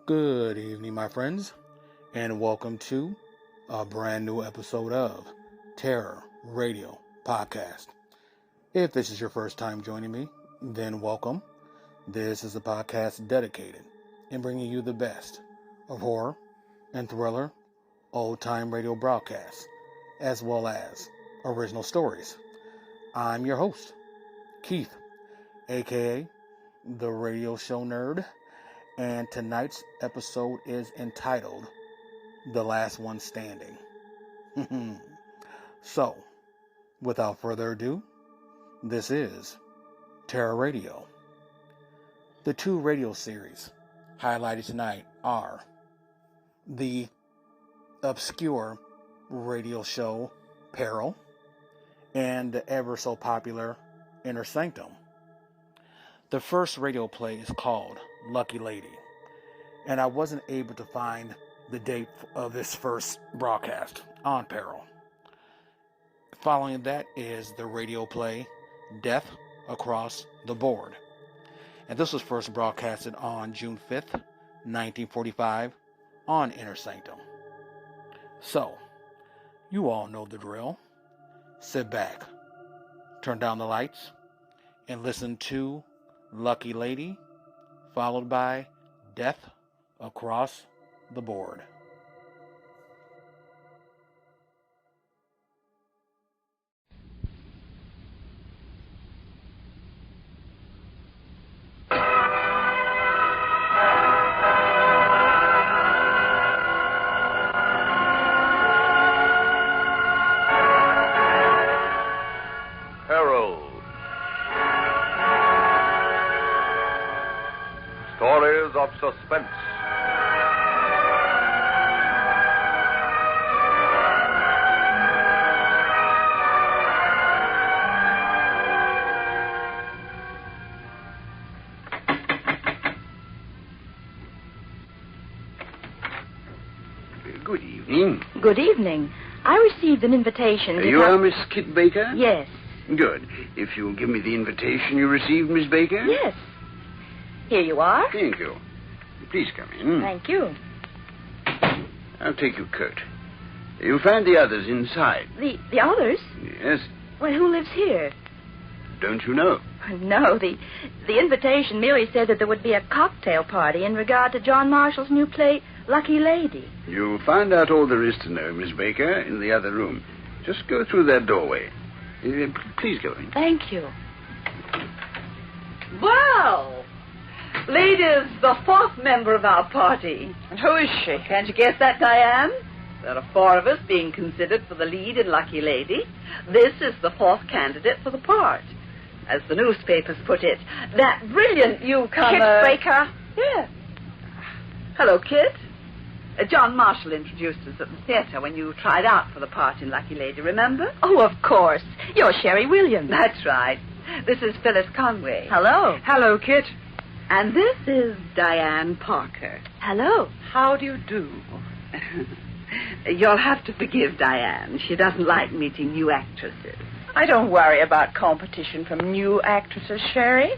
Good evening, my friends, and welcome to a brand new episode of Terror Radio Podcast. If this is your first time joining me, then welcome. This is a podcast dedicated in bringing you the best of horror and thriller, old-time radio broadcasts, as well as original stories. I'm your host, Keith, aka the Radio Show Nerd. And tonight's episode is entitled The Last One Standing. So, without further ado, this is Terror Radio. The two radio series highlighted tonight are the obscure radio show Peril and the ever so popular Inner Sanctum. The first radio play is called Lucky Lady, and I wasn't able to find the date of this first broadcast on Peril. Following that is the radio play Death Across the Board, and this was first broadcasted on June 5th, 1945 on Inner Sanctum. So, you all know the drill. Sit back, turn down the lights, and listen to Lucky Lady, followed by Death Across the Board. Peril. Stories of suspense. Good evening. Good evening. I received an invitation to You are Miss Kit Baker? Yes. Good. If you'll give me the invitation you received, Miss Baker? Yes. Here you are. Thank you. Please come in. Thank you. I'll take your coat. You'll find the others inside. The others? Yes. Well, who lives here? Don't you know? No, the invitation merely said that there would be a cocktail party in regard to John Marshall's new play, Lucky Lady. You'll find out all there is to know, Miss Baker, in the other room. Just go through that doorway. Please go in. Thank you. Well, lady's the fourth member of our party. And who is she? Can't you guess that, Diane? There are four of us being considered for the lead in Lucky Lady. This is the fourth candidate for the part. As the newspapers put it, that brilliant newcomer... Kit Baker? Yeah. Hello, Kit. John Marshall introduced us at the theater when you tried out for the part in Lucky Lady, remember? Oh, of course. You're Sherry Williams. That's right. This is Phyllis Conway. Hello. Hello, Kit. And this is Diane Parker. Hello. How do you do? You'll have to forgive Diane. She doesn't like meeting new actresses. I don't worry about competition from new actresses, Sherry.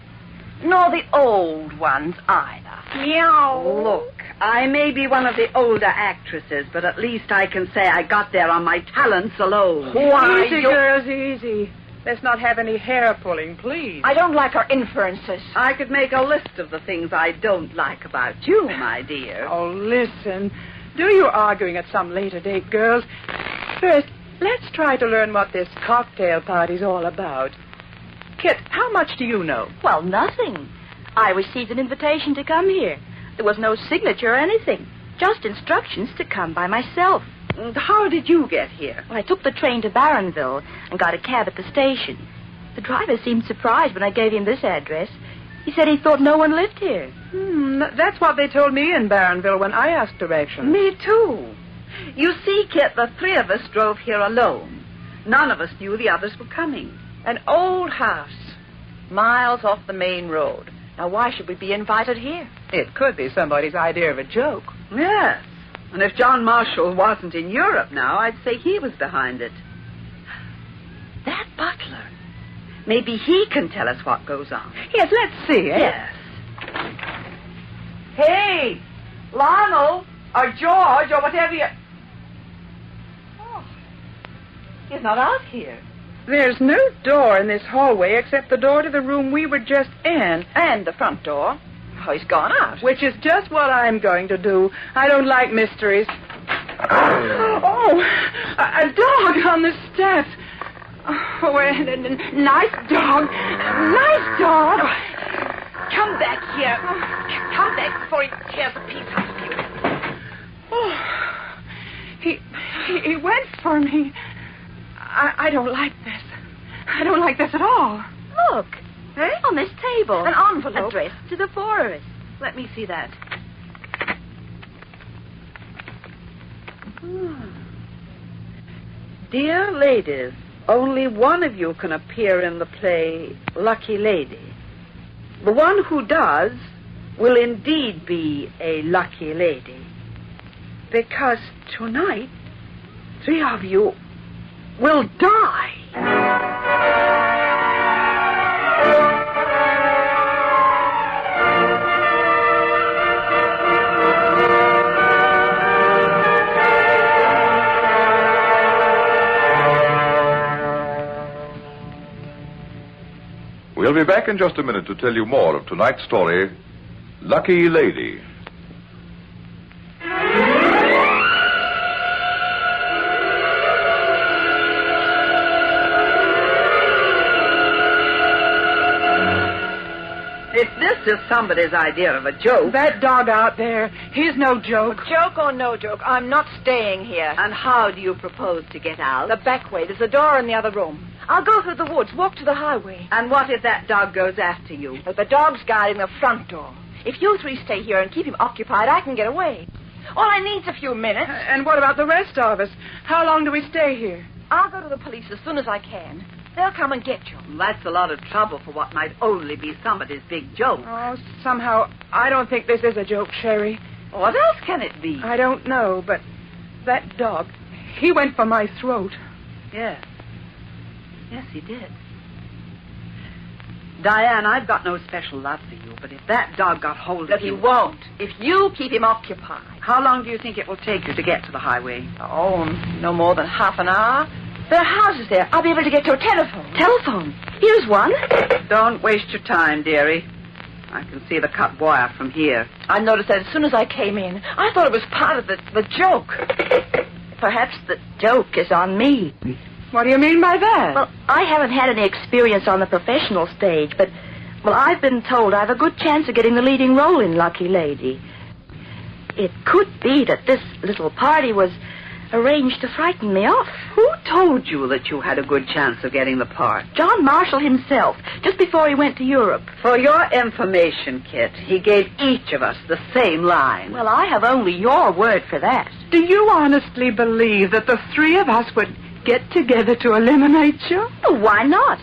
Nor the old ones either. Meow. Look, I may be one of the older actresses, but at least I can say I got there on my talents alone. Why, Easy, girls, easy. Let's not have any hair pulling, please. I don't like her inferences. I could make a list of the things I don't like about you, my dear. Oh, listen. Do your arguing at some later date, girls. First, let's try to learn what this cocktail party's all about. Kit, how much do you know? Well, nothing. I received an invitation to come here. There was no signature or anything. Just instructions to come by myself. And how did you get here? Well, I took the train to Barronville and got a cab at the station. The driver seemed surprised when I gave him this address. He said he thought no one lived here. That's what they told me in Barronville when I asked directions. Me too. You see, Kit, the three of us drove here alone. None of us knew the others were coming. An old house, miles off the main road. Now, why should we be invited here? It could be somebody's idea of a joke. Yes. And if John Marshall wasn't in Europe now, I'd say he was behind it. That butler. Maybe he can tell us what goes on. Yes, let's see, eh? Yes. Hey, Lionel, or George, or whatever you... Oh, he's not out here. There's no door in this hallway except the door to the room we were just in, and the front door. Oh, he's gone out. Which is just what I'm going to do. I don't like mysteries. Oh, a dog on the steps. Oh, a nice dog. Nice dog. Come back here. Come back before he tears a piece out of you. Oh, he went for me. I don't like this. I don't like this at all. Look, on this table. An envelope. Addressed to the four of us. Let me see that. Dear ladies, only one of you can appear in the play Lucky Lady. The one who does will indeed be a lucky lady. Because tonight, 3 of you will die. We'll be back in just a minute to tell you more of tonight's story, Lucky Lady. If this is somebody's idea of a joke... That dog out there, he's no joke. Joke or no joke, I'm not staying here. And how do you propose to get out? The back way. There's a door in the other room. I'll go through the woods, walk to the highway. And what if that dog goes after you? The dog's guarding the front door. If you three stay here and keep him occupied, I can get away. All I need's a few minutes. And what about the rest of us? How long do we stay here? I'll go to the police as soon as I can. They'll come and get you. That's a lot of trouble for what might only be somebody's big joke. Oh, somehow, I don't think this is a joke, Sherry. What else can it be? I don't know, but that dog, he went for my throat. Yes. Yes, he did. Diane, I've got no special love for you, but if that dog got hold of He you... won't. If you keep him occupied. How long do you think it will take you to get to the highway? Oh, no more than half an hour. There are houses there. I'll be able to get to a telephone. Telephone. Here's one. Don't waste your time, dearie. I can see the cut wire from here. I noticed that as soon as I came in. I thought it was part of the joke. Perhaps the joke is on me. What do you mean by that? Well, I haven't had any experience on the professional stage, but, well, I've been told I have a good chance of getting the leading role in Lucky Lady. It could be that this little party was arranged to frighten me off. Who told you that you had a good chance of getting the part? John Marshall himself, just before he went to Europe. For your information, Kit, he gave each of us the same line. Well, I have only your word for that. Do you honestly believe that the 3 of us would get together to eliminate you? Well, why not?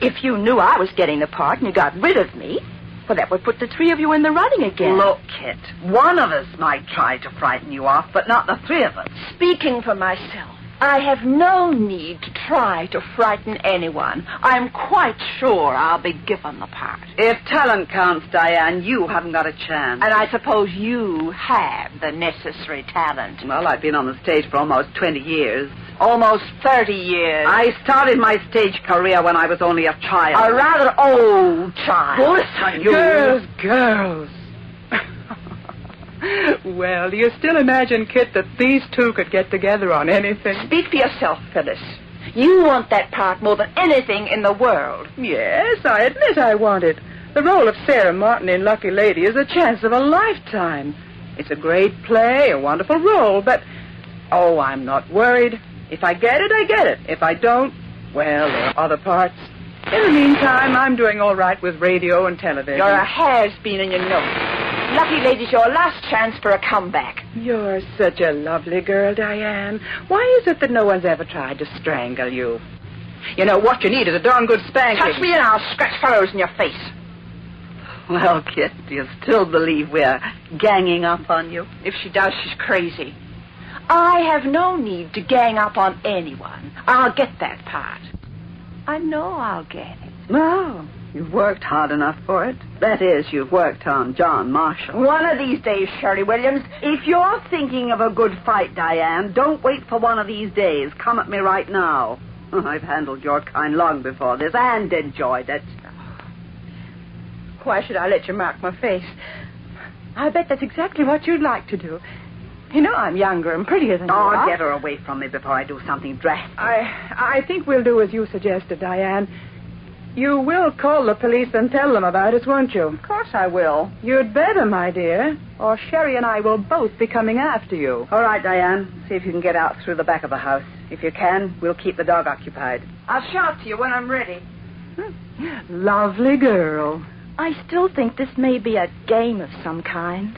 If you knew I was getting the part and you got rid of me, well, that would put the 3 of you in the running again. Look, Kit, one of us might try to frighten you off, but not the 3 of us. Speaking for myself, I have no need to try to frighten anyone. I'm quite sure I'll be given the part. If talent counts, Diane, you haven't got a chance. And I suppose you have the necessary talent. Well, I've been on the stage for almost 20 years. Almost 30 years. I started my stage career when I was only a child. A rather old child. Listen, you... Girls. Well, do you still imagine, Kit, that these 2 could get together on anything? Speak for yourself, Phyllis. You want that part more than anything in the world. Yes, I admit I want it. The role of Sarah Martin in Lucky Lady is a chance of a lifetime. It's a great play, a wonderful role, but... Oh, I'm not worried. If I get it, I get it. If I don't, well, there are other parts. In the meantime, I'm doing all right with radio and television. You're a has-been and you know it. Lucky Lady's your last chance for a comeback. You're such a lovely girl, Diane. Why is it that no one's ever tried to strangle you? You know, what you need is a darn good spanking. Touch me and I'll scratch furrows in your face. Well, Kit, do you still believe we're ganging up on you? If she does, she's crazy. I have no need to gang up on anyone. I'll get that part. I know I'll get it. No, You've worked hard enough for it. That is, you've worked on John Marshall. One of these days, Shirley Williams. If you're thinking of a good fight, Diane, don't wait for one of these days. Come at me right now. I've handled your kind long before this and enjoyed it. Why should I let you mark my face? I bet that's exactly what you'd like to do. You know I'm younger and prettier than you are. Oh, get her away from me before I do something drastic. I think we'll do as you suggested, Diane. You will call the police and tell them about us, won't you? Of course I will. You'd better, my dear, or Sherry and I will both be coming after you. All right, Diane. See if you can get out through the back of the house. If you can, we'll keep the dog occupied. I'll shout to you when I'm ready. Lovely girl. I still think this may be a game of some kind.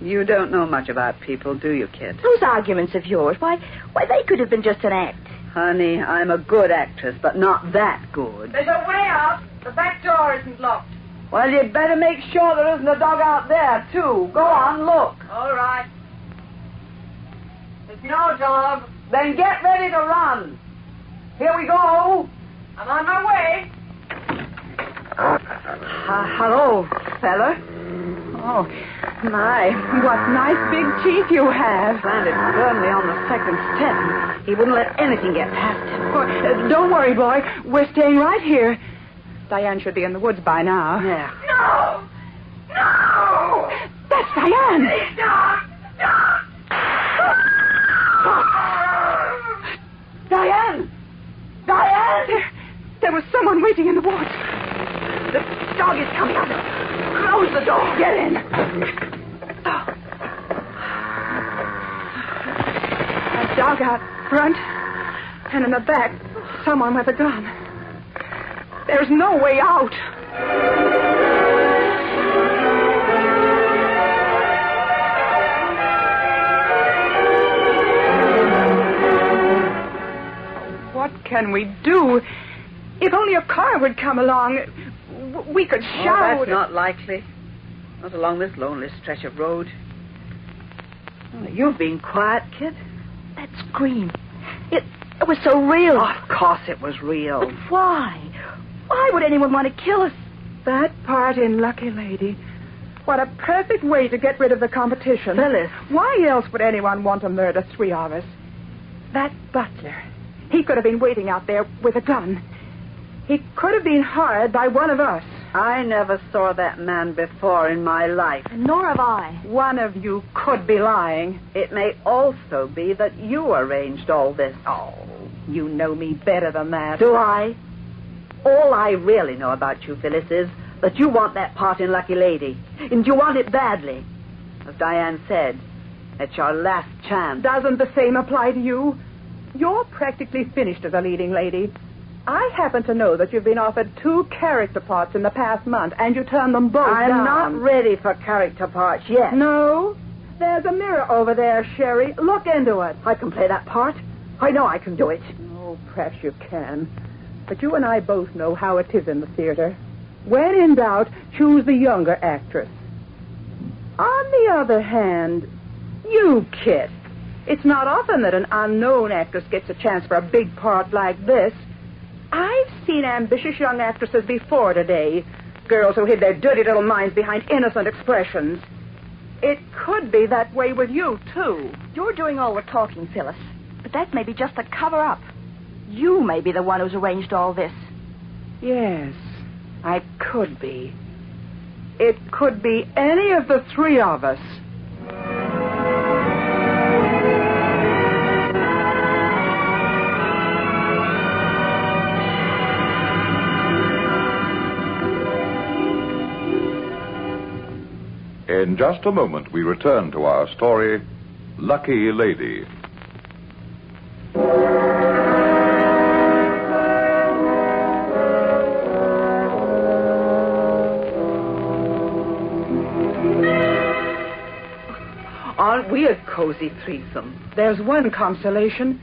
You don't know much about people, do you, kid? Those arguments of yours, why, they could have been just an act. Honey, I'm a good actress, but not that good. There's a way out. The back door isn't locked. Well, you'd better make sure there isn't a dog out there, too. Go on, look. All right. There's no dog. Then get ready to run. Here we go. I'm on my way. Hello, fella. Oh, my. What nice big teeth you have. Landed firmly on the second step. He wouldn't let anything get past him. Oh, don't worry, boy. We're staying right here. Diane should be in the woods by now. Yeah. No! No! That's Diane! Diane! Diane! There was someone waiting in the woods. The dog is coming out. Close the door. Get in. A dog out front, and in the back, someone with a gun. There's no way out. What can we do? If only a car would come along, we could shout. Oh, that's not likely. Not along this lonely stretch of road. Oh, you've been quiet, kid. That scream. It was so real. Oh, of course it was real. But why? Why would anyone want to kill us? That part in Lucky Lady. What a perfect way to get rid of the competition. Phyllis. Why else would anyone want to murder three of us? That butler. He could have been waiting out there with a gun. He could have been hired by one of us. I never saw that man before in my life. Nor have I. One of you could be lying. It may also be that you arranged all this. Oh, you know me better than that. Do I? All I really know about you, Phyllis, is that you want that part in Lucky Lady. And you want it badly. As Diane said, it's your last chance. Doesn't the same apply to you? You're practically finished as a leading lady. I happen to know that you've been offered 2 character parts in the past month, and you turned them both down. I'm not ready for character parts yet. No? There's a mirror over there, Sherry. Look into it. I can play that part. I know I can do it. Oh, perhaps you can. But you and I both know how it is in the theater. When in doubt, choose the younger actress. On the other hand, you, Kit. It's not often that an unknown actress gets a chance for a big part like this. I've seen ambitious young actresses before today. Girls who hid their dirty little minds behind innocent expressions. It could be that way with you, too. You're doing all the talking, Phyllis. But that may be just a cover-up. You may be the one who's arranged all this. Yes, I could be. It could be any of the 3 of us. In just a moment, we return to our story, Lucky Lady. Aren't we a cozy threesome? There's one consolation.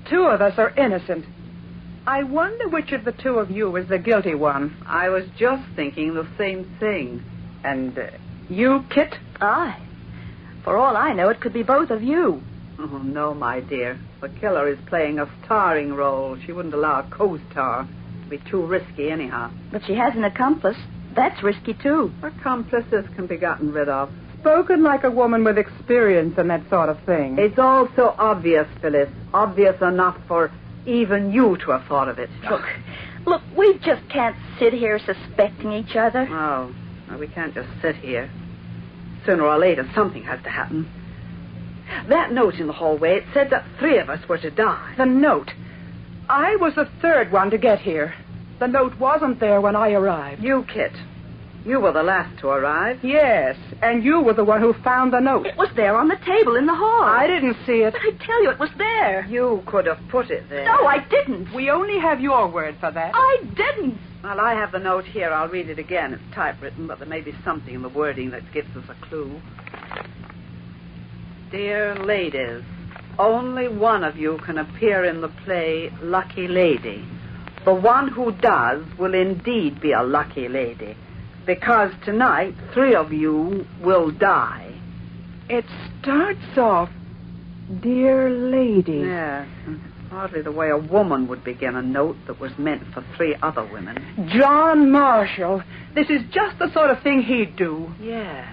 2 of us are innocent. I wonder which of the 2 of you is the guilty one. I was just thinking the same thing. And you, Kit? Aye. For all I know, it could be both of you. Oh, no, my dear. The killer is playing a starring role. She wouldn't allow a co-star. be too risky anyhow. But she has an accomplice. That's risky, too. Accomplices can be gotten rid of. Spoken like a woman with experience and that sort of thing. It's all so obvious, Phyllis. Obvious enough for even you to have thought of it. Look, we just can't sit here suspecting each other. Oh, no, we can't just sit here. Sooner or later, something has to happen. That note in the hallway, it said that 3 of us were to die. The note. I was the 3rd one to get here. The note wasn't there when I arrived. You, Kit. You were the last to arrive. Yes, and you were the one who found the note. It was there on the table in the hall. I didn't see it. But I tell you, it was there. You could have put it there. No, I didn't. We only have your word for that. I didn't. Well, I have the note here. I'll read it again. It's typewritten, but there may be something in the wording that gives us a clue. Dear ladies, only one of you can appear in the play Lucky Lady. The one who does will indeed be a lucky lady, because tonight 3 of you will die. It starts off, dear lady. Yes, hardly the way a woman would begin a note that was meant for 3 other women. John Marshall. This is just the sort of thing he'd do. Yes,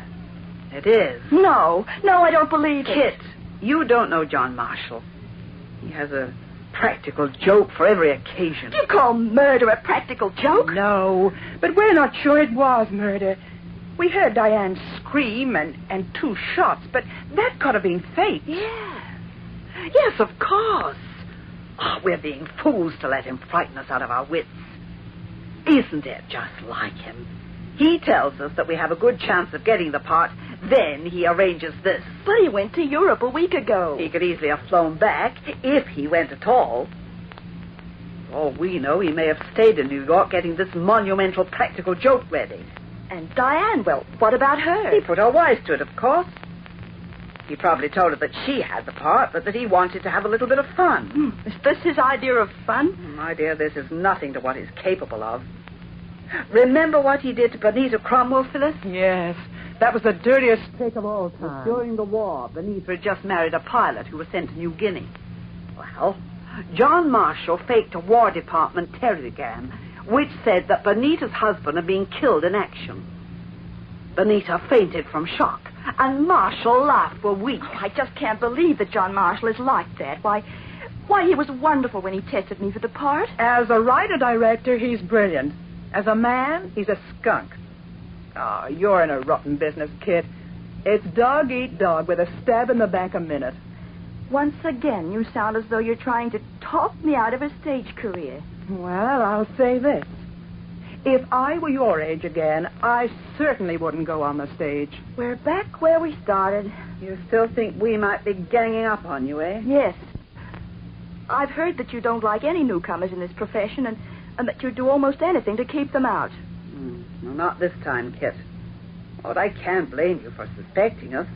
it is. No, I don't believe it. Kit, you don't know John Marshall. He has a practical joke for every occasion. Do you call murder a practical joke? No, but we're not sure it was murder. We heard Diane scream and 2 shots, but that could have been fake. Yes, of course. Oh, we're being fools to let him frighten us out of our wits. Isn't it just like him? He tells us that we have a good chance of getting the part, then he arranges this. But he went to Europe a week ago. He could easily have flown back, if he went at all. For all we know, he may have stayed in New York getting this monumental practical joke ready. And Diane, well, what about her? He put her wise to it, of course. He probably told her that she had the part, but that he wanted to have a little bit of fun. Is this his idea of fun? My dear, this is nothing to what he's capable of. Remember what he did to Benita Cromwell, Phyllis? Yes, that was the dirtiest trick of all time. During the war, Benita had just married a pilot who was sent to New Guinea. Well, John Marshall faked a War Department telegram which said that Benita's husband had been killed in action. Benita fainted from shock, and Marshall laughed for weeks. Oh, I just can't believe that John Marshall is like that. Why, he was wonderful when he tested me for the part. As a writer-director, he's brilliant. As a man, he's a skunk. Oh, you're in a rotten business, Kit. It's dog eat dog with a stab in the back a minute. Once again, you sound as though you're trying to talk me out of a stage career. Well, I'll say this. If I were your age again, I certainly wouldn't go on the stage. We're back where we started. You still think we might be ganging up on you, eh? Yes. I've heard that you don't like any newcomers in this profession, and that you'd do almost anything to keep them out. No, not this time, Kit. But I can't blame you for suspecting us.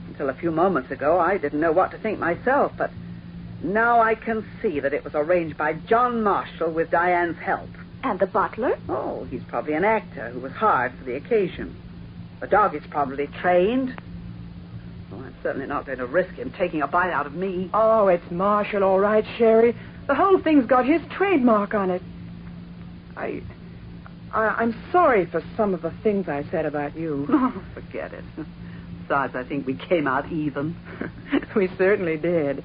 Until a few moments ago, I didn't know what to think myself, but now I can see that it was arranged by John Marshall with Diane's help. And the butler? Oh, he's probably an actor who was hired for the occasion. The dog is probably trained. Well, I'm certainly not going to risk him taking a bite out of me. Oh, it's Marshall, all right, Sherry. The whole thing's got his trademark on it. I'm sorry for some of the things I said about you. Oh, forget it. Besides, I think we came out even. We certainly did.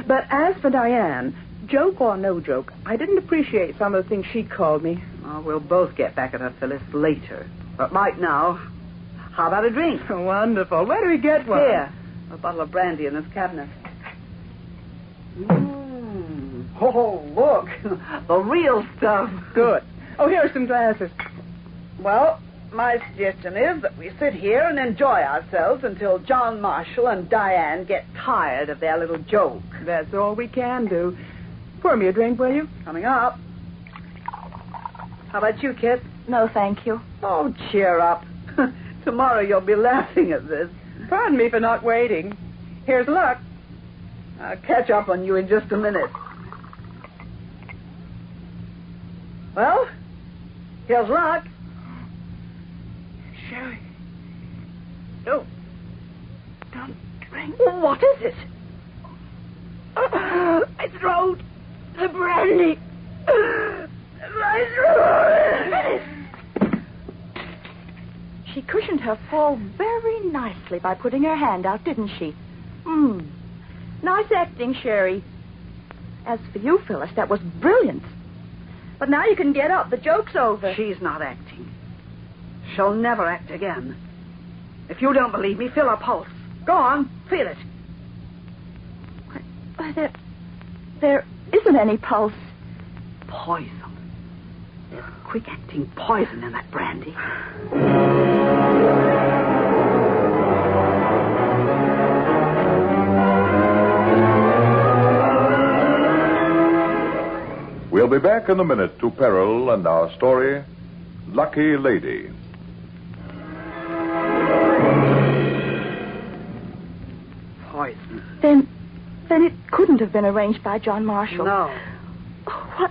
But as for Diane, joke or no joke, I didn't appreciate some of the things she called me. Oh, we'll both get back at her, Phyllis, later. But right now, how about a drink? Wonderful. Where do we get one? Here, a bottle of brandy in this cabinet. Oh, look. The real stuff. Good. Oh, here are some glasses. Well, my suggestion is that we sit here and enjoy ourselves until John Marshall and Diane get tired of their little joke. That's all we can do. Pour me a drink, will you? Coming up. How about you, Kit? No, thank you. Oh, cheer up. Tomorrow you'll be laughing at this. Pardon me for not waiting. Here's luck. I'll catch up on you in just a minute. Well, here's luck. Sherry. Oh. Don't drink. What is it? My throat. The brandy. right through. She cushioned her fall very nicely by putting her hand out, didn't she? Nice acting, Sherry. As for you, Phyllis, that was brilliant. But now you can get up. The joke's over. She's not acting. She'll never act again. If you don't believe me, feel her pulse. Go on, feel it. There isn't any pulse. Poison. There's quick-acting poison in that brandy. We'll be back in a minute to Peril and our story, Lucky Lady. Poison. Then it couldn't have been arranged by John Marshall. No. Oh,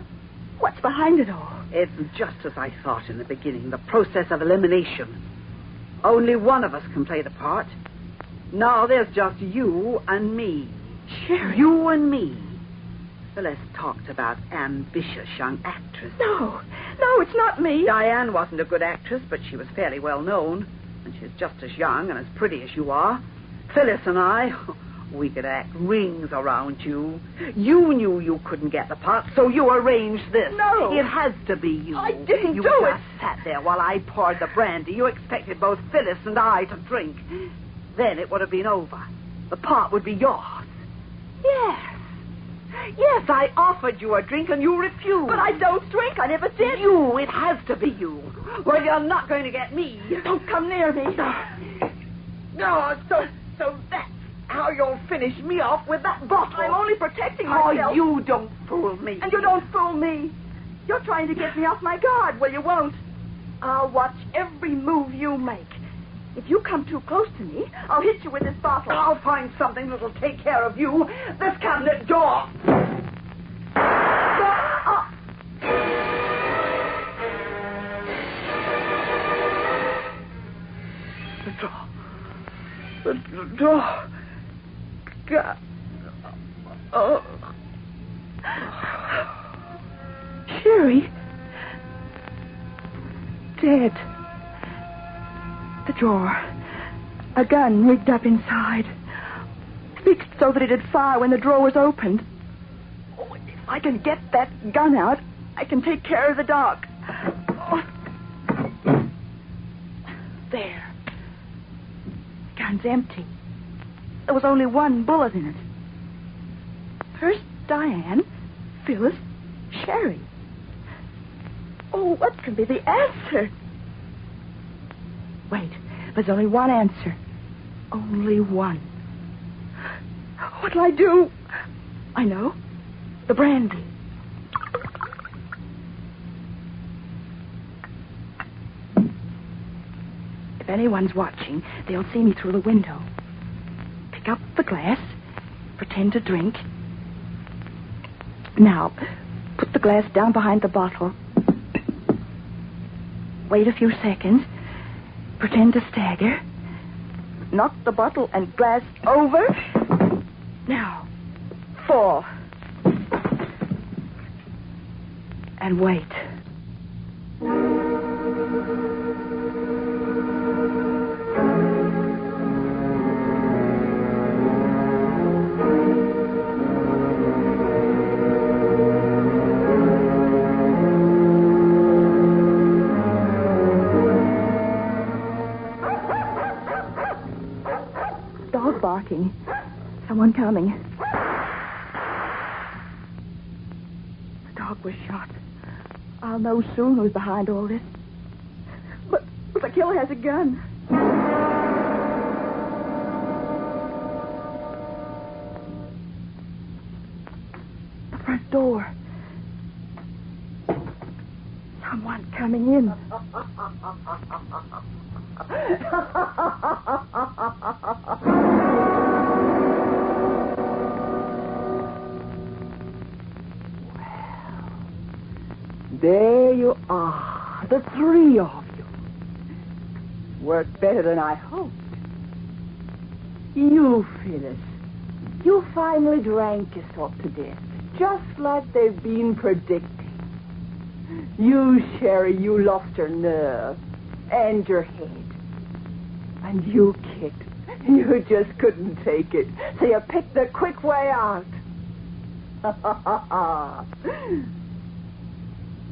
what's behind it all? It's just as I thought in the beginning, the process of elimination. Only one of us can play the part. Now there's just you and me. Sherry. You and me. Phyllis talked about ambitious young actress. No, it's not me. Diane wasn't a good actress, but she was fairly well known. And she's just as young and as pretty as you are. Phyllis and I, we could act rings around you. You knew you couldn't get the part, so you arranged this. No. It has to be you. I didn't you do it. You just sat there while I poured the brandy. You expected both Phyllis and I to drink. Then it would have been over. The part would be yours. Yes, I offered you a drink and you refused. But I don't drink. I never did. You, it has to be you. Well, you're not going to get me. Don't come near me. No, so that's how you'll finish me off with that bottle. I'm only protecting myself. Oh, you don't fool me. And you don't fool me. You're trying to get me off my guard. Well, you won't. I'll watch every move you make. If you come too close to me, I'll hit you with this bottle. I'll find something that'll take care of you. This cabinet door. The door. God. Oh. Sherry. Dead. The drawer. A gun rigged up inside. Fixed so that it'd fire when the drawer was opened. Oh, if I can get that gun out, I can take care of the dog. Oh. There. The gun's empty. There was only one bullet in it. First Diane, Phyllis, Sherry. Oh, what can be the answer? Wait, there's only one answer. Only one. What'll I do? I know. The brandy. If anyone's watching, they'll see me through the window. Pick up the glass, pretend to drink. Now, put the glass down behind the bottle. Wait a few seconds. Pretend to stagger. Knock the bottle and glass over. Now, fall. And wait. Barking. Someone coming. The dog was shot. I'll know soon who's behind all this. But the killer has a gun. The front door. Someone coming in. There you are, the three of you. Worked better than I hoped. You, Phyllis, you finally drank yourself to death, just like they've been predicting. You, Sherry, you lost your nerve. And your head. And you, Kit, you just couldn't take it. So you picked the quick way out.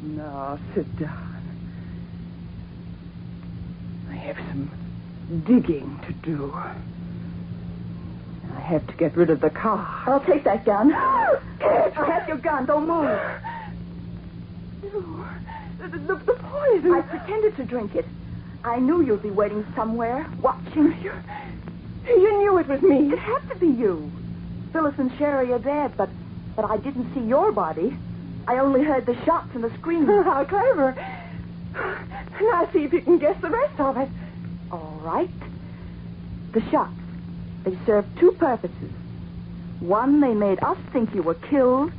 Now, sit down. I have some digging to do. I have to get rid of the car. I'll take that gun. Kit, I have your gun. Don't move. The poison. I pretended to drink it. I knew you'd be waiting somewhere, watching. You knew it was me. It had to be you. Phyllis and Sherry are dead, but I didn't see your body. I only heard the shots and the screams. How clever. Now see if you can guess the rest of it. All right. The shots. They served two purposes. One, they made us think you were killed.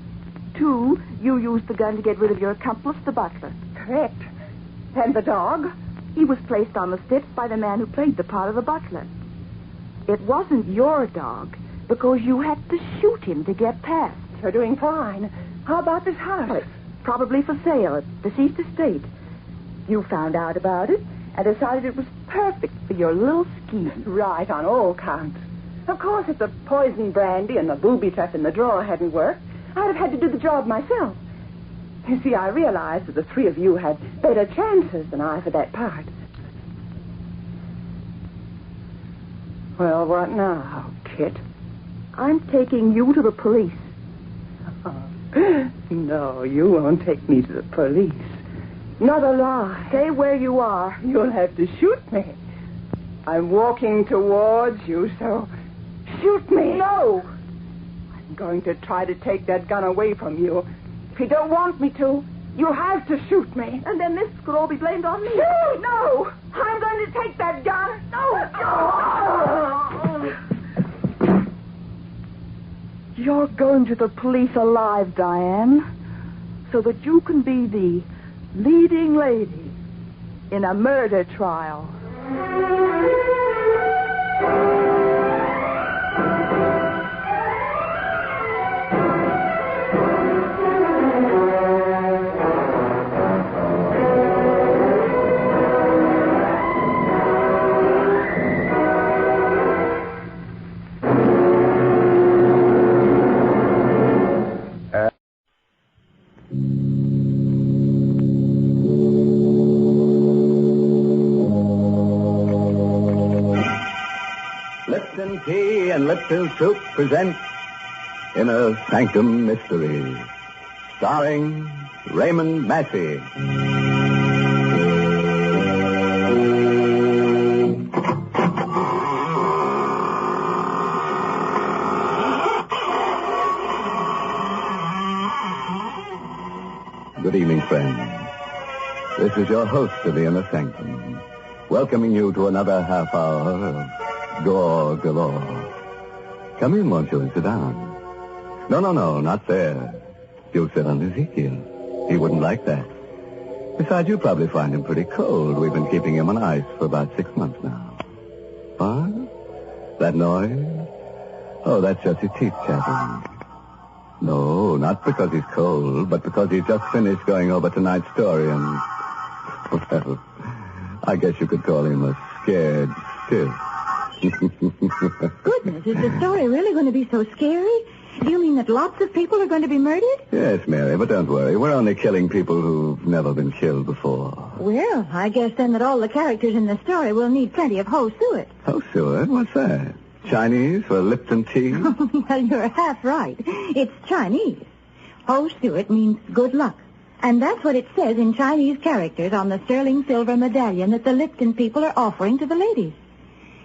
Two, you used the gun to get rid of your accomplice, the butler. Correct. And the dog? He was placed on the steps by the man who played the part of the butler. It wasn't your dog, because you had to shoot him to get past. You're doing fine. How about this house? Well, it's probably for sale at deceased estate. You found out about it and decided it was perfect for your little scheme. Right, on all counts. Of course, if the poison brandy and the booby trap in the drawer hadn't worked, I'd have had to do the job myself. You see, I realized that the three of you had better chances than I for that part. Well, what now, Kit? I'm taking you to the police. No, you won't take me to the police. Not alive. Stay where you are. You'll have to shoot me. I'm walking towards you, so shoot me. No. I'm going to try to take that gun away from you. If you don't want me to, you'll have to shoot me. And then this could all be blamed on me. Shoot! No! I'm going to take that gun. No! You're going to the police alive, Diane, so that you can be the leading lady in a murder trial. Lipton Tea and Lipton Soup present Inner Sanctum Mysteries, starring Raymond Massey. Good evening, friends. This is your host of the Inner Sanctum, welcoming you to another half hour of gore galore. Come in, won't you, and sit down. No, not there. You'll sit on Ezekiel. He wouldn't like that. Besides, you probably find him pretty cold. We've been keeping him on ice for about 6 months now. What? That noise? Oh, that's just his teeth chattering. No, not because he's cold, but because he's just finished going over tonight's story and... Well, I guess you could call him a scared stiff. Goodness, is the story really going to be so scary? Do you mean that lots of people are going to be murdered? Yes, Mary, but don't worry. We're only killing people who've never been killed before. Well, I guess then that all the characters in the story will need plenty of Ho Suet. Ho Suet? What's that? Chinese for Lipton tea? Well, you're half right. It's Chinese. Ho Suet means good luck. And that's what it says in Chinese characters on the sterling silver medallion that the Lipton people are offering to the ladies.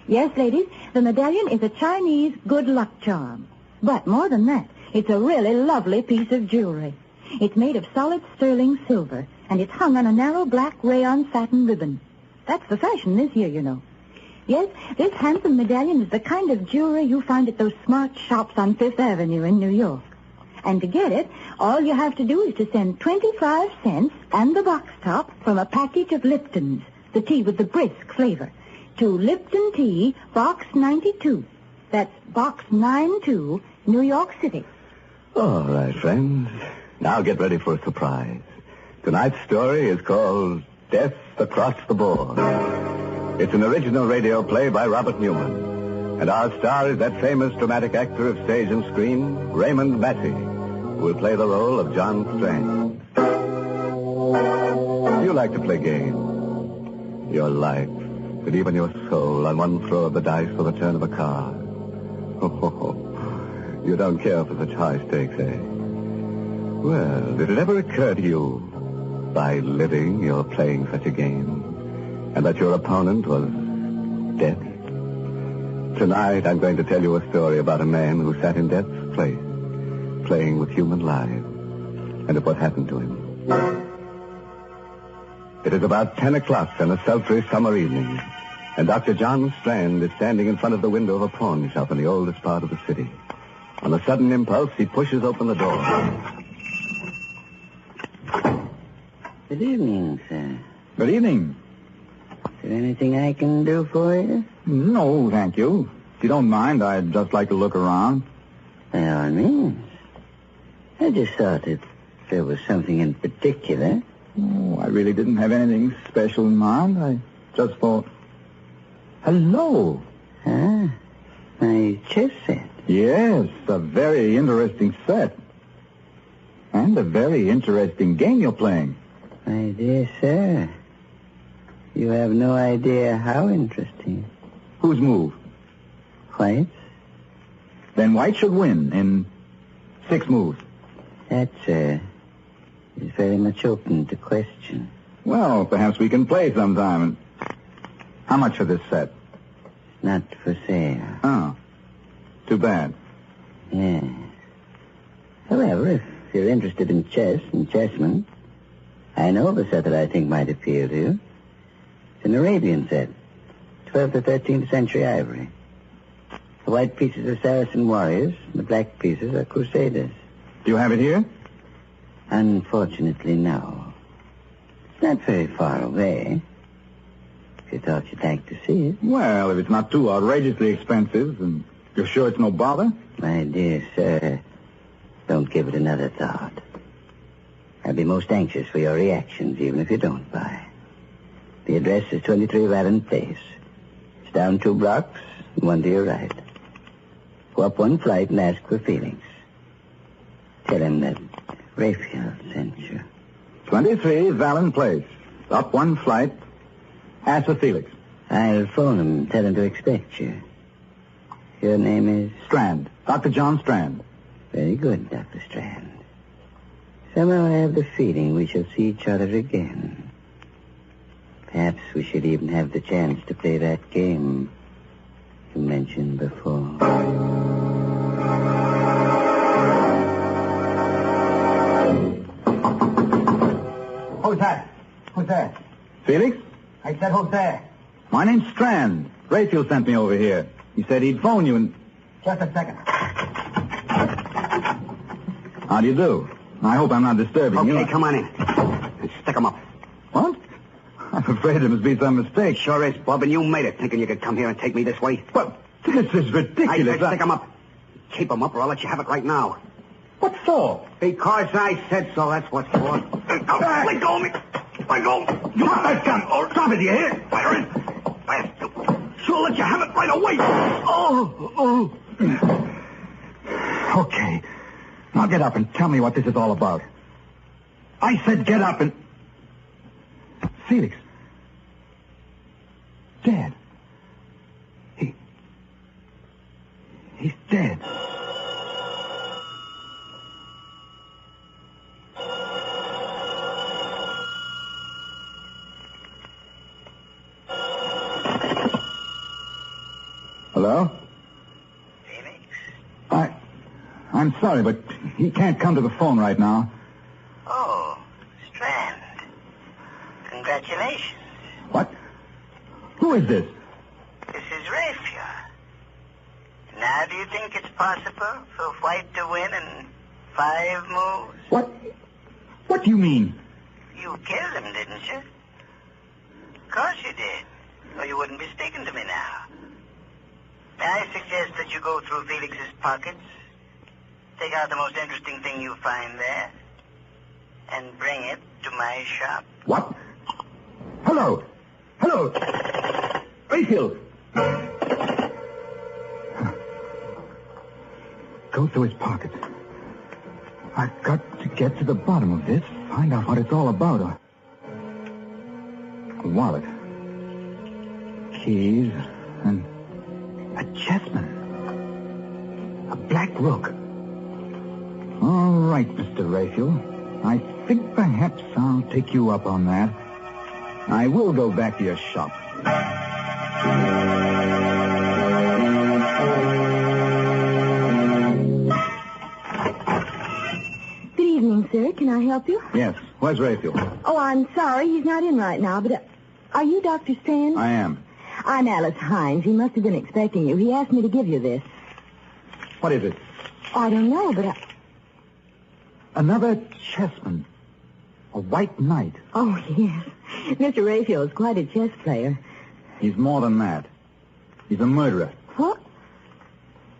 Yes, ladies, the medallion is a Chinese good luck charm. But more than that, it's a really lovely piece of jewelry. It's made of solid sterling silver, and it's hung on a narrow black rayon satin ribbon. That's the fashion this year, you know. Yes, this handsome medallion is the kind of jewelry you find at those smart shops on Fifth Avenue in New York. And to get it, all you have to do is to send 25 cents and the box top from a package of Lipton's, the tea with the brisk flavor, to Lipton Tea, Box 92. That's Box 92, New York City. All right, friends. Now get ready for a surprise. Tonight's story is called Death Across the Board. It's an original radio play by Robert Newman. And our star is that famous dramatic actor of stage and screen, Raymond Massey, who will play the role of John Strand. You like to play games. Your life, and even your soul on one throw of the dice for the turn of a card. You don't care for such high stakes, eh? Well, did it ever occur to you, by living, you're playing such a game, and that your opponent was death? Tonight, I'm going to tell you a story about a man who sat in death's place, playing with human lives, and of what happened to him. It is about 10 o'clock on a sultry summer evening, and Dr. John Strand is standing in front of the window of a pawn shop in the oldest part of the city. On a sudden impulse, he pushes open the door. Good evening, sir. Good evening. Is there anything I can do for you? No, thank you. If you don't mind, I'd just like to look around. By all means. I just thought if there was something in particular. Oh, I really didn't have anything special in mind. I just thought... Hello. Ah, my chess set. Yes, a very interesting set. And a very interesting game you're playing. My dear sir, you have no idea how interesting. Whose move? White's. Then White should win in 6 moves. That, sir, is very much open to question. Well, perhaps we can play sometime. How much for this set? Not for sale. Oh, too bad. Yes. However, if you're interested in chess and chessmen, I know of a set that I think might appeal to you. It's an Arabian set, 12th to 13th century ivory. The white pieces are Saracen warriors, and the black pieces are crusaders. Do you have it here? Unfortunately, no. It's not very far away. If you thought you'd like to see it. Well, if it's not too outrageously expensive, and you're sure it's no bother? My dear sir, don't give it another thought. I'll be most anxious for your reactions, even if you don't buy. The address is 23 Vallon Place. It's down 2 blocks, and 1 to your right. Go up 1 flight and ask for Felix. Tell him that Raphael sent you. 23 Vallon Place. Up 1 flight. Ask for Felix. I'll phone him, tell him to expect you. Your name is? Strand. Dr. John Strand. Very good, Dr. Strand. Somehow I have the feeling we shall see each other again. Perhaps we should even have the chance to play that game you mentioned before. Who's that? Who's there? Felix? I said, who's there? My name's Strand. Raphael sent me over here. He said he'd phone you and... Just a second. How do you do? I hope I'm not disturbing you. Okay, come on in. Stick 'em up. What? I'm afraid there must be some mistake. Sure is, Bob, and you made it, thinking you could come here and take me this way. But this is ridiculous. I said stick 'em up. Keep 'em up, or I'll let you have it right now. What for? Because I said so, that's what for. Let go of me. Let go. You want that gun? Oh, stop it, you hear? Fire it. Sure, let you have it right away. Oh. Okay. Now get up and tell me what this is all about. I said get up and... Felix. Dead. He's dead. Hello? Felix? I'm sorry, but he can't come to the phone right now. Oh, Strand. Congratulations. What? Who is this? This is Raphael. Now, do you think it's possible for White to win in 5 moves? What do you mean? You killed him, didn't you? Of course you did. Or you wouldn't be speaking to me now. May I suggest that you go through Felix's pockets, take out the most interesting thing you find there, and bring it to my shop? What? Hello. Hello. Rayfield. Go through his pockets. I've got to get to the bottom of this, find out what it's all about. A wallet. Keys. And a chessman. A black rook. All right, Mr. Rayfield. I think perhaps I'll take you up on that. I will go back to your shop. Good evening, sir. Can I help you? Yes. Where's Rayfield? Oh, I'm sorry. He's not in right now, but are you Dr. Strand? I am. I'm Alice Hines. He must have been expecting you. He asked me to give you this. What is it? I don't know, but Another chessman. A white knight. Oh, yes. Mr. Rayfield is quite a chess player. He's more than that. He's a murderer. What?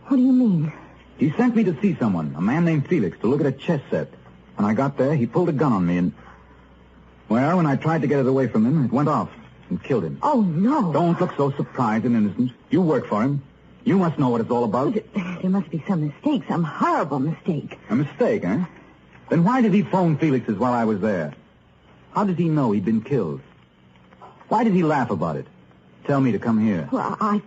What do you mean? He sent me to see someone, a man named Felix, to look at a chess set. When I got there, he pulled a gun on me and... Well, when I tried to get it away from him, it went off and killed him. Oh, no. Don't look so surprised and innocent. You work for him. You must know what it's all about. There must be some mistake, some horrible mistake. A mistake, eh? Then why did he phone Felix's while I was there? How did he know he'd been killed? Why did he laugh about it? Tell me to come here. Well, I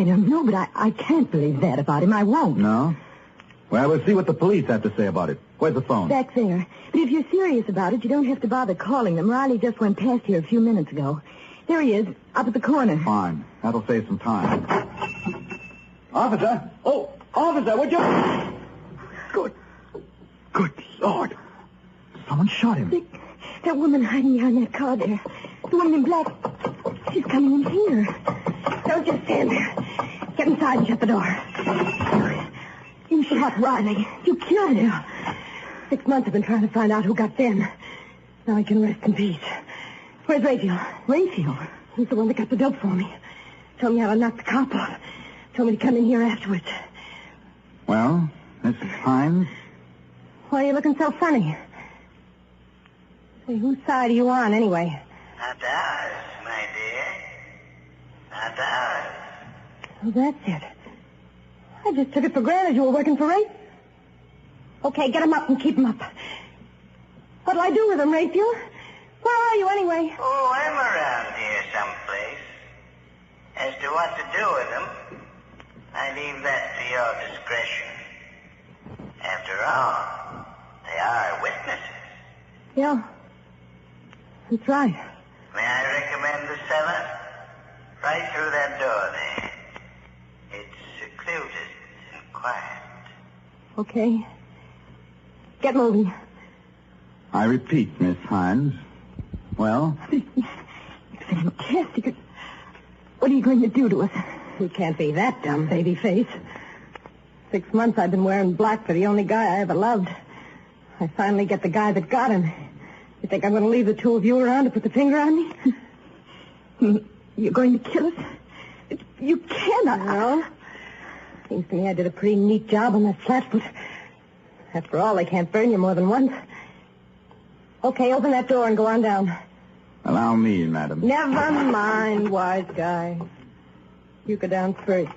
don't know, but I can't believe that about him. I won't. No? Well, we'll see what the police have to say about it. Where's the phone? Back there. But if you're serious about it, you don't have to bother calling them. Riley just went past here a few minutes ago. There he is, up at the corner. Fine. That'll save some time. Officer! Oh, officer, would you... Good Lord. Someone shot him. That woman hiding behind that car there. The woman in black. She's coming in here. Don't just stand there. Get inside and shut the door. You shot Riley. You killed him. 6 months I've been trying to find out who got Ben. Now I can rest in peace. Where's Rayfield? Rayfield? He's the one that got the dope for me. Told me how to knock the cop off. Told me to come in here afterwards. Well, Mrs. Hines? Why are you looking so funny? Say, whose side are you on, anyway? Not ours, my dear. Not ours. Oh, that's it. I just took it for granted you were working for Ray. Okay, get him up and keep him up. What'll I do with him, Rayfield? Where are you, anyway? Oh, I'm around here someplace. As to what to do with them, I leave that to your discretion. After all, they are witnesses. Yeah. That's right. May I recommend the cellar? Right through that door there. It's secluded and quiet. Okay. Get moving. I repeat, Miss Hines. Well? Fantastic. What are you going to do to us? You can't be that dumb, baby face. 6 months I've been wearing black for the only guy I ever loved. I finally get the guy that got him. You think I'm going to leave the two of you around to put the finger on me? You're going to kill us? You cannot. No. Seems to me I did a pretty neat job on that flatfoot. After all, they can't burn you more than once. Okay, open that door and go on down. Allow me, madam. Never mind, wise guy. You go down first.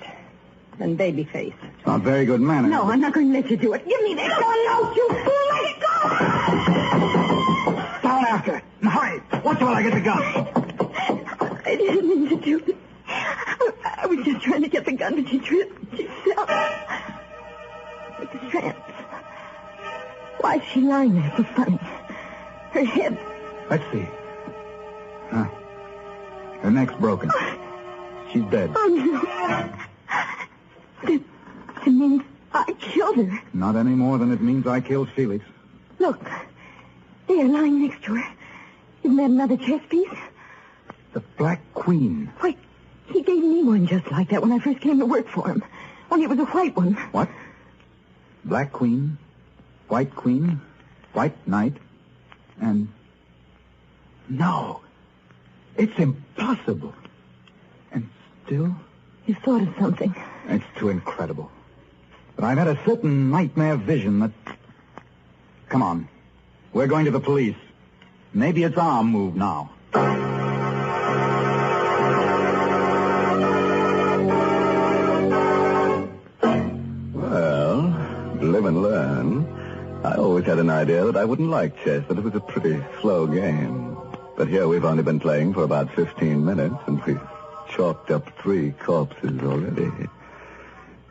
And babyface. It's not very good manners. No, I'm not going to let you do it. Give me that gun, don't you fool! Let it go! Down after it. And hurry. Watch while I get the gun. I didn't mean to do it. I was just trying to get the gun, but she tripped. She fell. It's Strand. Why is she lying there so funny? Her head. Let's see. Her neck's broken. She's dead. Oh, no. It means I killed her. Not any more than it means I killed Felix. Look. There, lying next to her. Isn't that another chess piece? The Black Queen. Why, he gave me one just like that when I first came to work for him. Only it was a white one. What? Black Queen, White Queen, White Knight, and... No. It's impossible. And still... You thought of something. It's too incredible. But I've had a certain nightmare vision that... Come on. We're going to the police. Maybe it's our move now. Well, live and learn. I always had an idea that I wouldn't like chess, that it was a pretty slow game. But here we've only been playing for about 15 minutes, and we've chalked up 3 corpses already.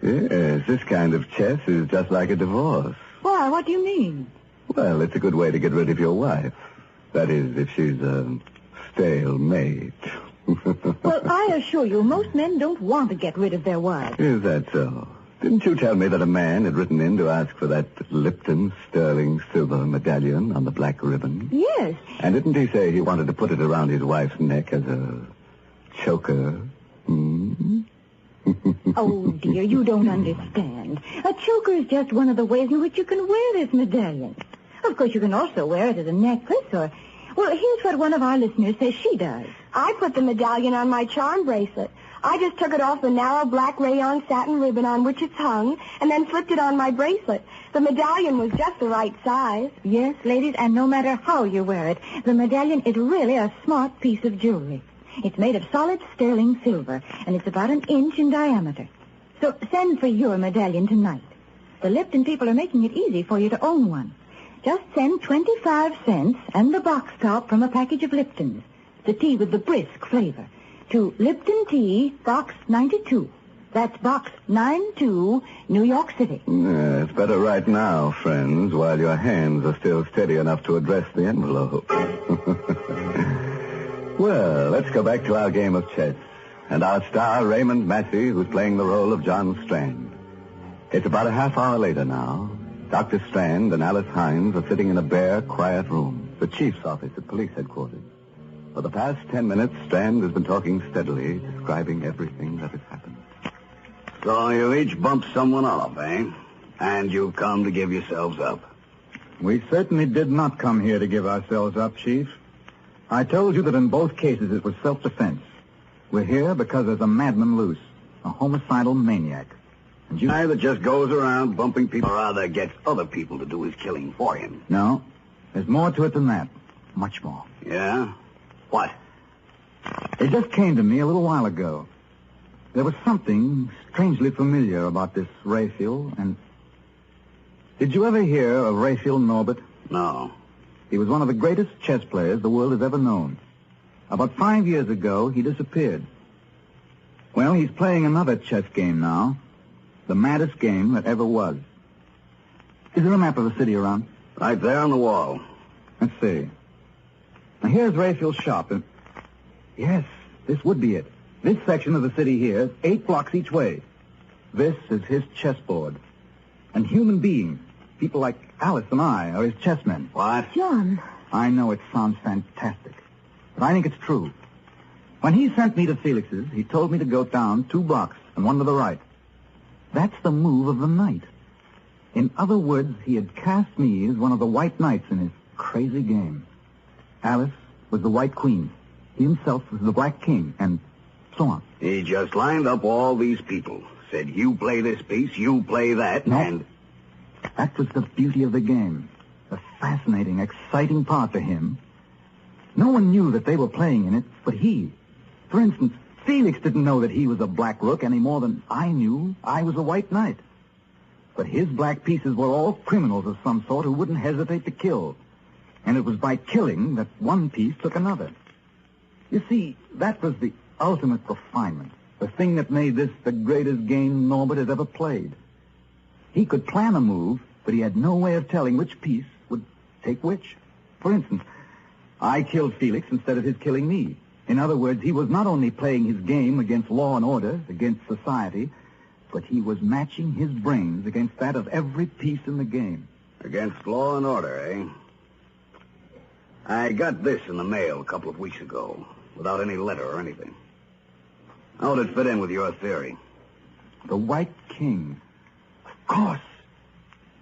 Yes, this kind of chess is just like a divorce. Why? What do you mean? Well, it's a good way to get rid of your wife. That is, if she's a stale mate. Well, I assure you, most men don't want to get rid of their wives. Is that so? Didn't you tell me that a man had written in to ask for that Lipton sterling silver medallion on the black ribbon? Yes. And didn't he say he wanted to put it around his wife's neck as a choker? Oh, dear, you don't understand. A choker is just one of the ways in which you can wear this medallion. Of course, you can also wear it as a necklace or... Well, here's what one of our listeners says she does. I put the medallion on my charm bracelet. I just took it off the narrow black rayon satin ribbon on which it's hung and then slipped it on my bracelet. The medallion was just the right size. Yes, ladies, and no matter how you wear it, the medallion is really a smart piece of jewelry. It's made of solid sterling silver, and it's about 1 inch in diameter. So send for your medallion tonight. The Lipton people are making it easy for you to own one. Just send 25 cents and the box top from a package of Lipton's, the tea with the brisk flavor, to Lipton Tea, Box 92. That's Box 92, New York City. It's better right now, friends, while your hands are still steady enough to address the envelope. Well, let's go back to our game of chess. And our star, Raymond Massey, who's playing the role of John Strand. It's about a half hour later now. Dr. Strand and Alice Hines are sitting in a bare, quiet room, the chief's office at police headquarters. For the past 10 minutes, Strand has been talking steadily, describing everything that has happened. So you each bumped someone off, eh? And you've come to give yourselves up. We certainly did not come here to give ourselves up, Chief. I told you that in both cases it was self-defense. We're here because there's a madman loose, a homicidal maniac. And you... guy that just goes around bumping people or rather gets other people to do his killing for him. No, there's more to it than that. Much more. Yeah? What? It just came to me a little while ago. There was something strangely familiar about this Raphael, and... Did you ever hear of Raphael Norbert? No. He was one of the greatest chess players the world has ever known. About 5 years ago, he disappeared. Well, he's playing another chess game now. The maddest game that ever was. Is there a map of the city around? Right there on the wall. Let's see. Now, here's Raphael's shop, and... Yes, this would be it. This section of the city here, 8 blocks each way. This is his chessboard. And human beings, people like Alice and I, are his chessmen. What? John. I know it sounds fantastic, but I think it's true. When he sent me to Felix's, he told me to go down 2 blocks and 1 to the right. That's the move of the night. In other words, he had cast me as one of the white knights in his crazy game. Alice was the white queen. He himself was the black king, and so on. He just lined up all these people. Said, you play this piece, you play that, no. And... That was the beauty of the game. The fascinating, exciting part to him. No one knew that they were playing in it, but he. For instance, Felix didn't know that he was a black rook any more than I knew I was a white knight. But his black pieces were all criminals of some sort who wouldn't hesitate to kill. And it was by killing that one piece took another. You see, that was the ultimate refinement. The thing that made this the greatest game Norbert had ever played. He could plan a move, but he had no way of telling which piece would take which. For instance, I killed Felix instead of his killing me. In other words, he was not only playing his game against law and order, against society, but he was matching his brains against that of every piece in the game. Against law and order, eh? I got this in the mail a couple of weeks ago, without any letter or anything. How would it fit in with your theory? The White King. Of course.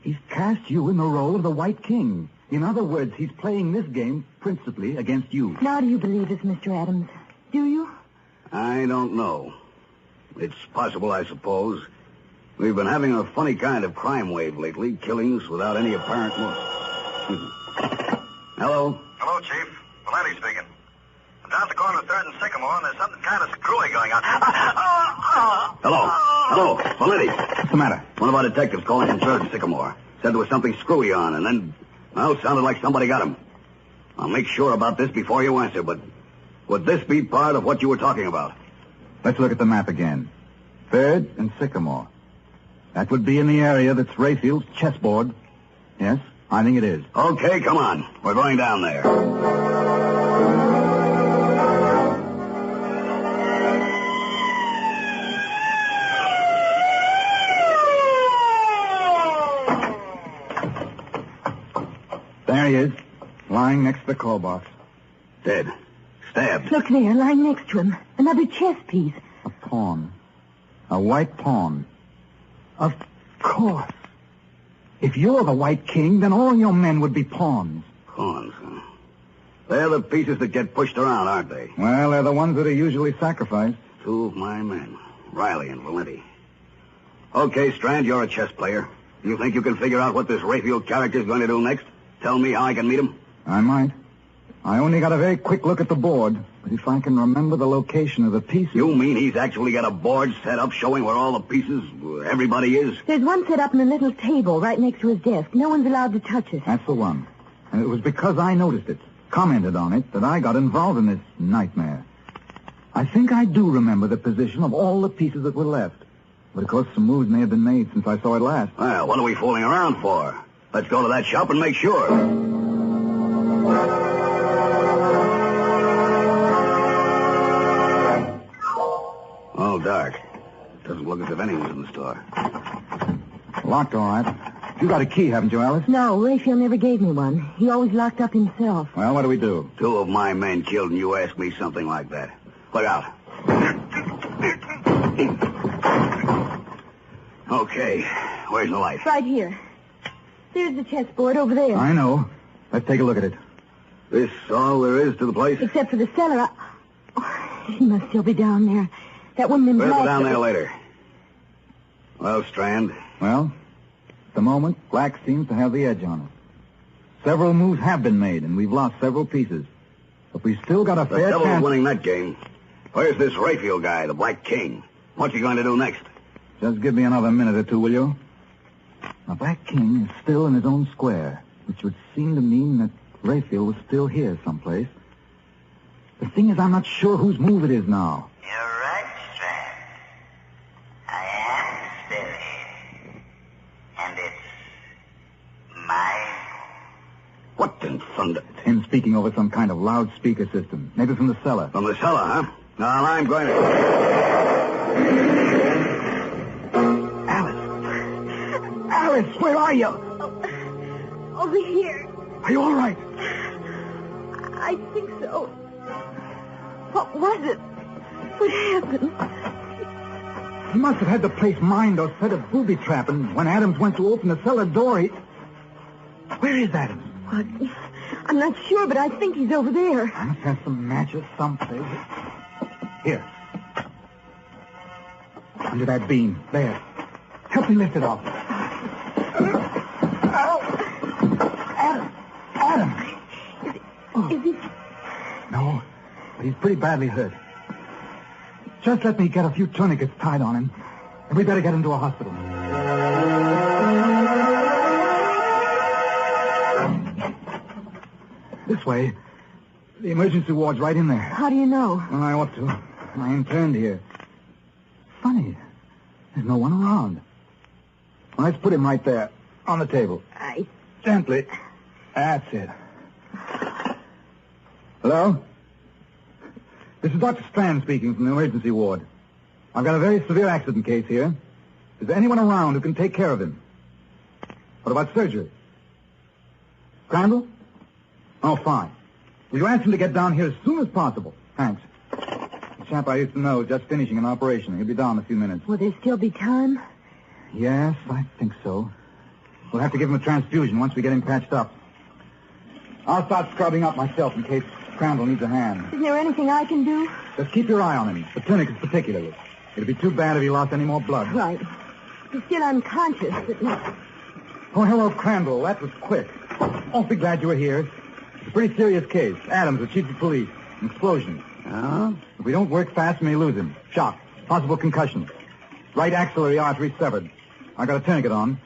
He's cast you in the role of the White King. In other words, he's playing this game principally against you. Now do you believe this, Mr. Adams? Do you? I don't know. It's possible, I suppose. We've been having a funny kind of crime wave lately, killings without any apparent motive. Hello? Hello, Chief. Valenti speaking. I'm down at the corner of 3rd and Sycamore, and there's something kind of screwy going on. Hello, Valenti. What's the matter? One of our detectives calling from 3rd and Sycamore. Said there was something screwy on, and then, well, it sounded like somebody got him. I'll make sure about this before you answer, but would this be part of what you were talking about? Let's look at the map again. 3rd and Sycamore. That would be in the area that's Rayfield's chessboard. Yes, I think it is. Okay, come on. We're going down there. There he is, lying next to the call box. Dead. Stabbed. Look there, lying next to him. Another chess piece. A pawn. A white pawn. Of course. If you're the White King, then all your men would be pawns. Pawns, huh? They're the pieces that get pushed around, aren't they? Well, they're the ones that are usually sacrificed. 2 of my men, Riley and Valenti. Okay, Strand, you're a chess player. You think you can figure out what this Rayfield character's going to do next? Tell me how I can meet him? I might. I only got a very quick look at the board, but if I can remember the location of the pieces... You mean he's actually got a board set up showing where all the pieces, where everybody is? There's one set up on a little table right next to his desk. No one's allowed to touch it. That's the one. And it was because I noticed it, commented on it, that I got involved in this nightmare. I think I do remember the position of all the pieces that were left. But of course some moves may have been made since I saw it last. Well, what are we fooling around for? Let's go to that shop and make sure. All dark. Doesn't look as if anyone's in the store. Locked, all right. You got a key, haven't you, Alice? No, Rayfield never gave me one. He always locked up himself. Well, what do we do? 2 of my men killed and you ask me something like that. Look out. Okay. Where's the light? Right here. There's the chessboard over there. I know. Let's take a look at it. This all there is to the place? Except for the cellar. She must still be down there. That woman in black... We'll go down there later. Well, Strand? Well, at the moment, black seems to have the edge on us. Several moves have been made, and we've lost several pieces. But we've still got a fair chance... The devil's winning that game. Where's this Rayfield guy, the Black King? What's he going to do next? Just give me another minute or two, will you? The Black King is still in his own square, which would seem to mean that Rayfield was still here someplace. The thing is, I'm not sure whose move it is now. You're right, Strand. I am still here. And it's my... What in thunder? It's him speaking over some kind of loudspeaker system. Maybe from the cellar. From the cellar, huh? Now, I'm going to... Alice, where are you? Over here. Are you all right? I think so. What was it? What happened? He must have had the place mined or set a booby trap, and when Adams went to open the cellar door, he... Where is Adams? What? I'm not sure, but I think he's over there. I must have some matches someplace. Here. Under that beam. There. Help me lift it off. Adam! Is he... No, but he's pretty badly hurt. Just let me get a few tourniquets tied on him, and we better get him to a hospital. This way. The emergency ward's right in there. How do you know? Well, I ought to. I interned here. Funny. There's no one around. Well, let's put him right there, on the table. Gently. That's it. Hello? This is Dr. Strand speaking from the emergency ward. I've got a very severe accident case here. Is there anyone around who can take care of him? What about surgery? Crandall? Oh, fine. Will you ask him to get down here as soon as possible? Thanks. The chap I used to know is just finishing an operation. He'll be down in a few minutes. Will there still be time? Yes, I think so. We'll have to give him a transfusion once we get him patched up. I'll start scrubbing up myself in case Crandall needs a hand. Isn't there anything I can do? Just keep your eye on him, the tourniquets particularly. It'd be too bad if he lost any more blood. Right. He's still unconscious, but not... Oh, hello, Crandall. That was quick. Awfully glad you were here. It's a pretty serious case. Adams, the chief of police. An explosion. Oh? If we don't work fast, we may lose him. Shock. Possible concussion. Right axillary artery severed. I got a tourniquet on.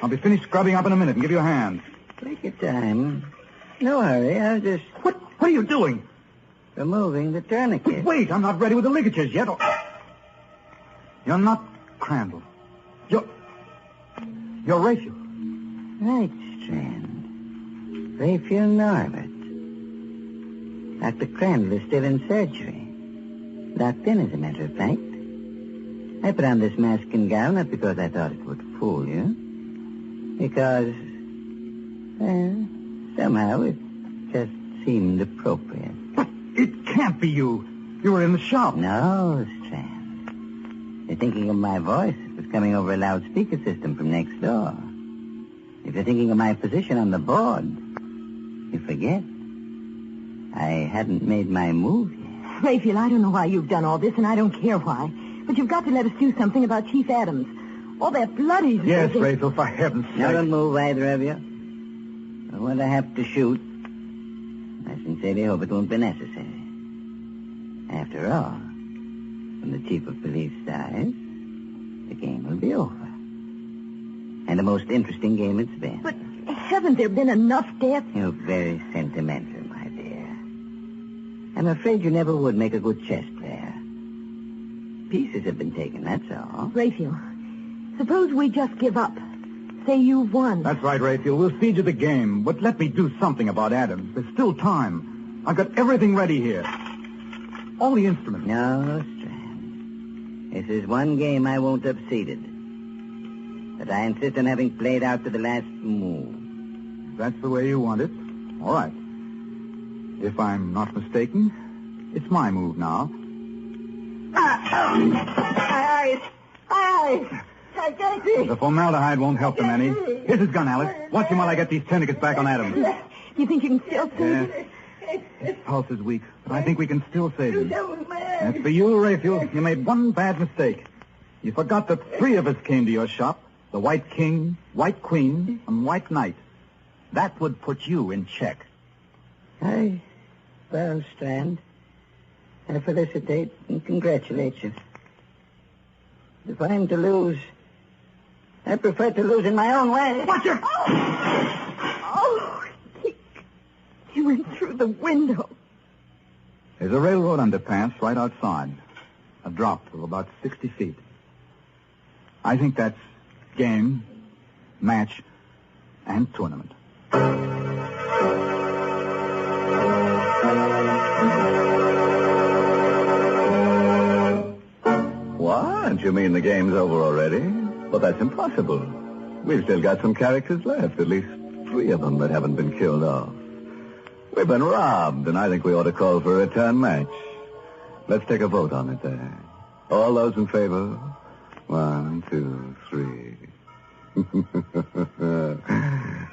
I'll be finished scrubbing up in a minute and give you a hand. Take your time. No hurry. I'll just... What are you doing? Removing the tourniquet. Wait, I'm not ready with the ligatures yet. You're not Crandall. You're Raphael. Right, Strand. Raphael Norbert. Dr. Crandall is still in surgery. Locked in, as a matter of fact. I put on this mask and gown not because I thought it would fool you. Because, well, somehow it just seemed appropriate. But it can't be you. You were in the shop. No, Strand. You're thinking of my voice. It was coming over a loudspeaker system from next door. If you're thinking of my position on the board, you forget. I hadn't made my move yet. Raphael, I don't know why you've done all this, and I don't care why. But you've got to let us do something about Chief Adams. All that bloody... Yes, Raphael, for heaven's sake. Now don't move, either of you. I want to have to shoot. I sincerely hope it won't be necessary. After all, when the chief of police dies, the game will be over. And the most interesting game it's been. But haven't there been enough deaths? You're very sentimental, my dear. I'm afraid you never would make a good chess player. Pieces have been taken, that's all. Raphael, suppose we just give up. Say you've won. That's right, Raphael. We'll cede you the game. But let me do something about Adams. There's still time. I've got everything ready here. All the instruments. No, Strand. This is one game I won't have ceded. But I insist on having played out to the last move. If that's the way you want it. All right. If I'm not mistaken, it's my move now. My eyes. I can't see. The formaldehyde won't help them any. Here's his gun, Alice. Watch him while I get these tourniquets back on Adams. You think you can still see? Yes. His pulse is weak, but I think we can still save him. As for you, Raphael, you made one bad mistake. You forgot that 3 of us came to your shop. The White King, White Queen, and White Knight. That would put you in check. Well, Strand, I felicitate and congratulate you. If I'm to lose, I prefer to lose in my own way. Watch your... Oh, he went through the window. There's a railroad underpass right outside. A drop of about 60 feet. I think that's game, match, and tournament. What? You mean the game's over already? Well, that's impossible. We've still got some characters left, at least 3 of them that haven't been killed off. We've been robbed, and I think we ought to call for a return match. Let's take a vote on it there. All those in favor? 1, 2, 3.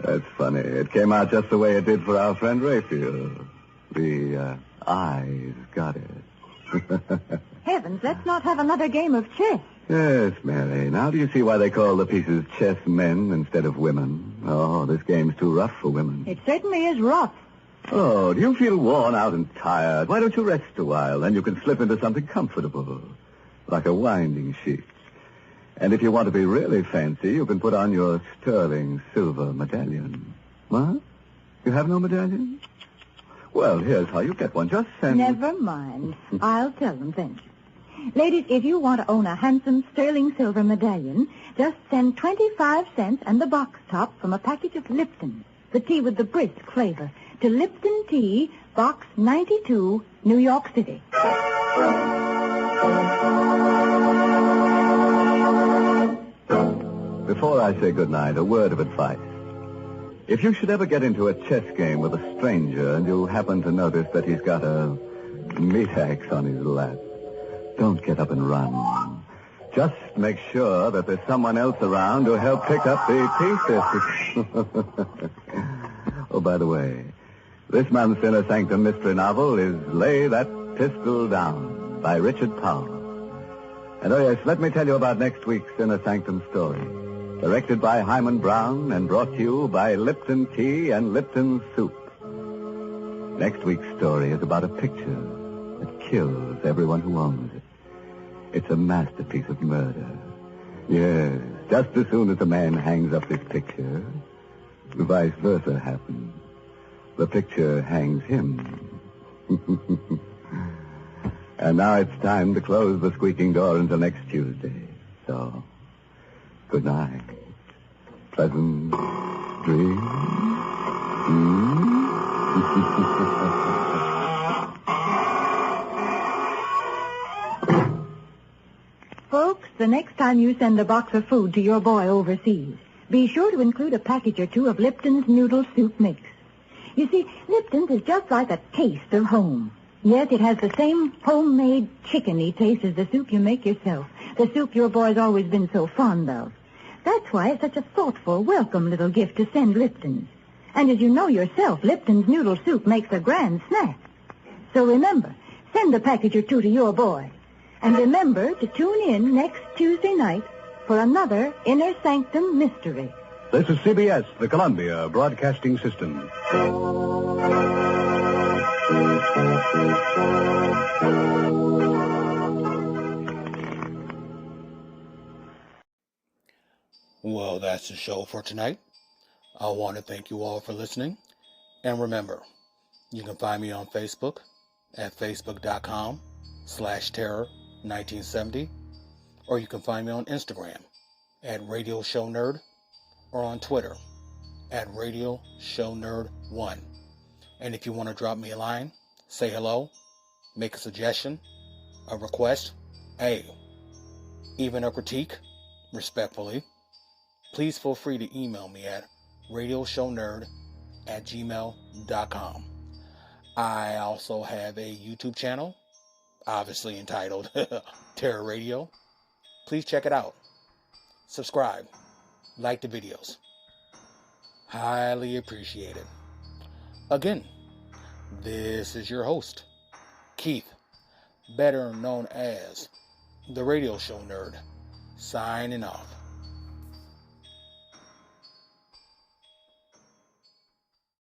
That's funny. It came out just the way it did for our friend Raphael. The eyes got it. Heavens, let's not have another game of chess. Yes, Mary. Now do you see why they call the pieces chess men instead of women? Oh, this game's too rough for women. It certainly is rough. Oh, do you feel worn out and tired? Why don't you rest a while? Then you can slip into something comfortable, like a winding sheet. And if you want to be really fancy, you can put on your sterling silver medallion. What? You have no medallion? Well, here's how you get one. Just send... Never mind. I'll tell them, thank you. Ladies, if you want to own a handsome sterling silver medallion, just send 25 cents and the box top from a package of Lipton, the tea with the brisk flavor, to Lipton Tea, Box 92, New York City. Before I say goodnight, a word of advice. If you should ever get into a chess game with a stranger and you happen to notice that he's got a meat axe on his lap, don't get up and run. Just make sure that there's someone else around to help pick up the pieces. Oh, by the way, this month's Inner Sanctum mystery novel is Lay That Pistol Down by Richard Powell. And oh yes, let me tell you about next week's Inner Sanctum story. Directed by Hyman Brown and brought to you by Lipton Tea and Lipton Soup. Next week's story is about a picture that kills everyone who owns it. It's a masterpiece of murder. Yes, just as soon as a man hangs up this picture, the vice versa happens. The picture hangs him. And now it's time to close the squeaking door until next Tuesday. So, good night. Pleasant dreams. Folks, the next time you send a box of food to your boy overseas, be sure to include a package or two of Lipton's Noodle Soup Mix. You see, Lipton's is just like a taste of home. Yes, it has the same homemade chickeny taste as the soup you make yourself, the soup your boy's always been so fond of. That's why it's such a thoughtful, welcome little gift to send Lipton's. And as you know yourself, Lipton's Noodle Soup makes a grand snack. So remember, send a package or two to your boy. And remember to tune in next Tuesday night for another Inner Sanctum mystery. This is CBS, the Columbia Broadcasting System. Well, that's the show for tonight. I want to thank you all for listening. And remember, you can find me on Facebook at facebook.com/terror1970, or you can find me on Instagram at Radio Show Nerd, or on Twitter at Radio Show Nerd 1. And if you want to drop me a line, say hello, make a suggestion, a request, even a critique, respectfully, please feel free to email me at radioshownerd@gmail.com. I also have a YouTube channel, obviously entitled Terror Radio. Please check it out. Subscribe. Like the videos. Highly appreciated. Again, this is your host, Keith, better known as the Radio Show Nerd, signing off.